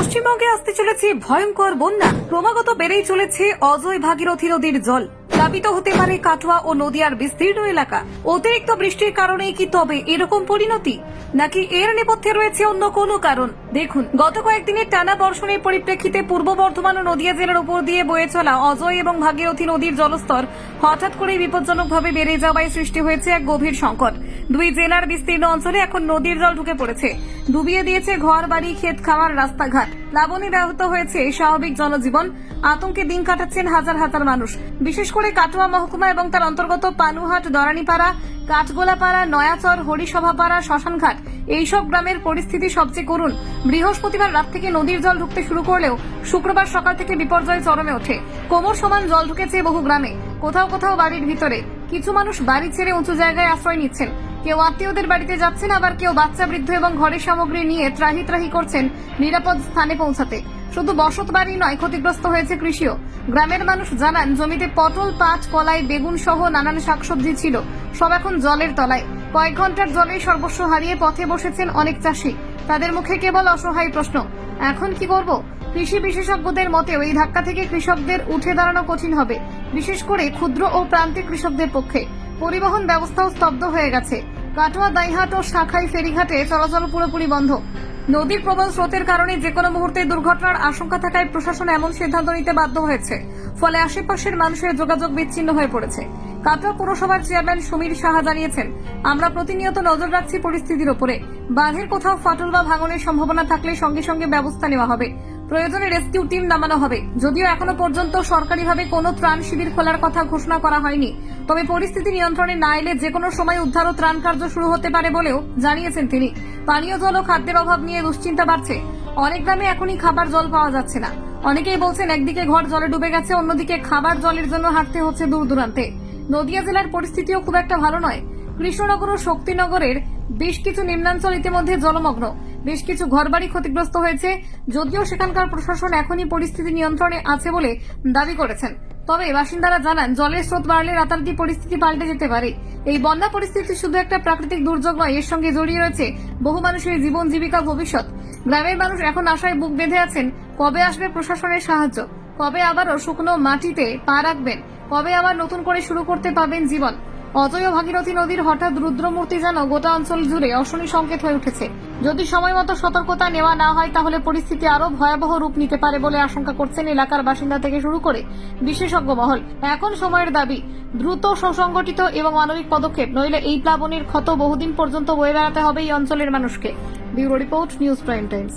পশ্চিমবঙ্গে আসতে চলেছে ভয়ঙ্কর বন্যা। ক্রমাগত বেড়েই চলেছে অজয় ভাগীরথী নদীর জল। প্লাবিত হতে পারে কাটোয়া ও নদিয়ার বিস্তীর্ণ এলাকা। অতিরিক্ত বৃষ্টির কারণেই কি তবে এরকম পরিণতি, নাকি এর নেপথ্যে রয়েছে অন্য কোনো কারণ? দেখুন, গত কয়েকদিনের টানা বর্ষণের পরিপ্রেক্ষিতে পূর্ব বর্ধমান ও নদিয়া জেলার উপর দিয়ে বয়ে চলা অজয় এবং ভাগীরথী নদীর জলস্তর হঠাৎ করে বিপজ্জনকভাবে বেড়ে যাওয়ায় সৃষ্টি হয়েছে এক গভীর সংকট। দুই জেলার বিস্তীর্ণ অঞ্চলে এখন নদীর জল ঢুকে পড়েছে, ডুবিয়ে দিয়েছে ঘর বাড়ি, ক্ষেত খামার, রাস্তাঘাট। প্লাবনে ব্যাহত হয়েছে স্বাভাবিক জনজীবন। আতঙ্কে দিন কাটাচ্ছেন হাজার হাজার মানুষ। বিশেষ করে কাটোয়া মহকুমা এবং তার অন্তর্গত পানুহাট, দরানিপাড়া, কাঠগোলাপাড়া, নয়াচর, হরিসভাপাড়া, শ্মশানঘাট এইসব গ্রামের পরিস্থিতি সবচেয়ে করুণ। বৃহস্পতিবার রাত থেকে নদীর জল ঢুকতে শুরু করলেও শুক্রবার সকাল থেকে বিপর্যয় চরমে ওঠে। কোমর সমান জল ঢুকেছে বহু গ্রামে, কোথাও কোথাও বাড়ির ভিতরে। কিছু মানুষ বাড়ি ছেড়ে উঁচু জায়গায় আশ্রয় নিচ্ছেন, কেউ আত্মীয়দের বাড়িতে যাচ্ছেন, আবার কেউ বাচ্চা, বৃদ্ধ এবং ঘরের সামগ্রী নিয়ে ত্রাহি ত্রাহি করছেন নিরাপদ স্থানে পৌঁছাতে। শুধু বসত বাড়ি নয়, ক্ষতিগ্রস্ত হয়েছে কৃষিও। গ্রামের মানুষ জানান, জমিতে পটল, পাট, কলাই, বেগুন সহ নানান শাকসবজি ছিল, সব এখন জলের তলায়। কয়েক ঘন্টার জলে সর্বস্ব হারিয়ে পথে বসেছেন অনেক চাষি। তাদের মুখে কেবল অসহায় প্রশ্ন, এখন কি করব? কৃষি বিশেষজ্ঞদের মতেও এই ধাক্কা থেকে কৃষকদের উঠে দাঁড়ানো কঠিন হবে, বিশেষ করে ক্ষুদ্র ও প্রান্তিক কৃষকদের পক্ষে। পরিবহন ব্যবস্থাও স্তব্ধ হয়ে গেছে। কাটোয়া, দাইহাট ও শাখাই ফেরিঘাটে চলাচল পুরোপুরি বন্ধ। নদীর প্রবল স্রোতের কারণে যে কোনো মুহূর্তে দুর্ঘটনার আশঙ্কা থাকায় প্রশাসন এমন সিদ্ধান্ত নিতে বাধ্য হয়েছে। ফলে আশেপাশের মানুষের যোগাযোগ বিচ্ছিন্ন হয়ে পড়েছে। কাটোয়া পুরসভার চেয়ারম্যান সমীর সাহা জানিয়েছেন, আমরা প্রতিনিয়ত নজর রাখছি পরিস্থিতির উপরে। বাঁধের কোথাও ফাটল বা ভাঙনের সম্ভাবনা থাকলে সঙ্গে সঙ্গে ব্যবস্থা নেওয়া হবে। প্রয়োজনে রেস্কিউ টিম নামানো হবে। যদিও এখনো পর্যন্ত সরকারিভাবে কোনো ত্রাণ শিবির খোলার কথা ঘোষণা করা হয়নি, তবে পরিস্থিতি নিয়ন্ত্রণে না এলে যে কোনো সময় উদ্ধার ও ত্রাণ কার্য শুরু হতে পারে বলেও জানিয়েছেন তিনি। পানীয় জল ও খাদ্যের অভাব নিয়ে দুশ্চিন্তা বাড়ছে। অনেক গ্রামে এখনই খাবার জল পাওয়া যাচ্ছে না। অনেকেই বলছেন, একদিকে ঘর জলে ডুবে গেছে, অন্যদিকে খাবার জলের জন্য হাঁটতে হচ্ছে দূর দূরান্তে। নদিয়া জেলার পরিস্থিতিও খুব একটা ভালো নয়। কৃষ্ণনগর ও শক্তিনগরের বেশ কিছু নিম্নাঞ্চল ইতিমধ্যে জলমগ্ন। বেশ কিছু ঘরবাড়ি ক্ষতিগ্রস্ত হয়েছে, যদিও সেখানকার প্রশাসন এখনই পরিস্থিতি নিয়ন্ত্রণে আছে বলে দাবি করেছেন। তবে বাসিন্দারা জানান, জলের স্রোত বাড়লে রাতারাতি পরিস্থিতি পাল্টে যেতে পারে। এই বন্যা পরিস্থিতি শুধু একটা প্রাকৃতিক দুর্যোগ নয়, এর সঙ্গে জড়িয়ে রয়েছে বহু মানুষের জীবন জীবিকা, ভবিষ্যৎ। গ্রামের মানুষ এখন আশায় বুক বেঁধে আছেন, কবে আসবে প্রশাসনের সাহায্য, কবে আবারও শুকনো মাটিতে পা রাখবেন, কবে আবার নতুন করে শুরু করতে পারবেন জীবন। অজয় ও ভাগীরথী নদীর হঠাৎ রুদ্রমূর্তি যেন গোটা অঞ্চল জুড়ে অশনি সংকেত হয়ে উঠেছে। যদি সময় মতো সতর্কতা নেওয়া না হয়, তাহলে পরিস্থিতি আরো ভয়াবহ রূপ নিতে পারে বলে আশঙ্কা করছেন এলাকার বাসিন্দা থেকে শুরু করে বিশেষজ্ঞ মহল। এখন সময়ের দাবি দ্রুত, সুসংগঠিত এবং মানবিক পদক্ষেপ, নইলে এই প্লাবনের ক্ষত বহুদিন পর্যন্ত বয়ে বেড়াতে হবে এই অঞ্চলের মানুষকে। Bureau report, news prime Times.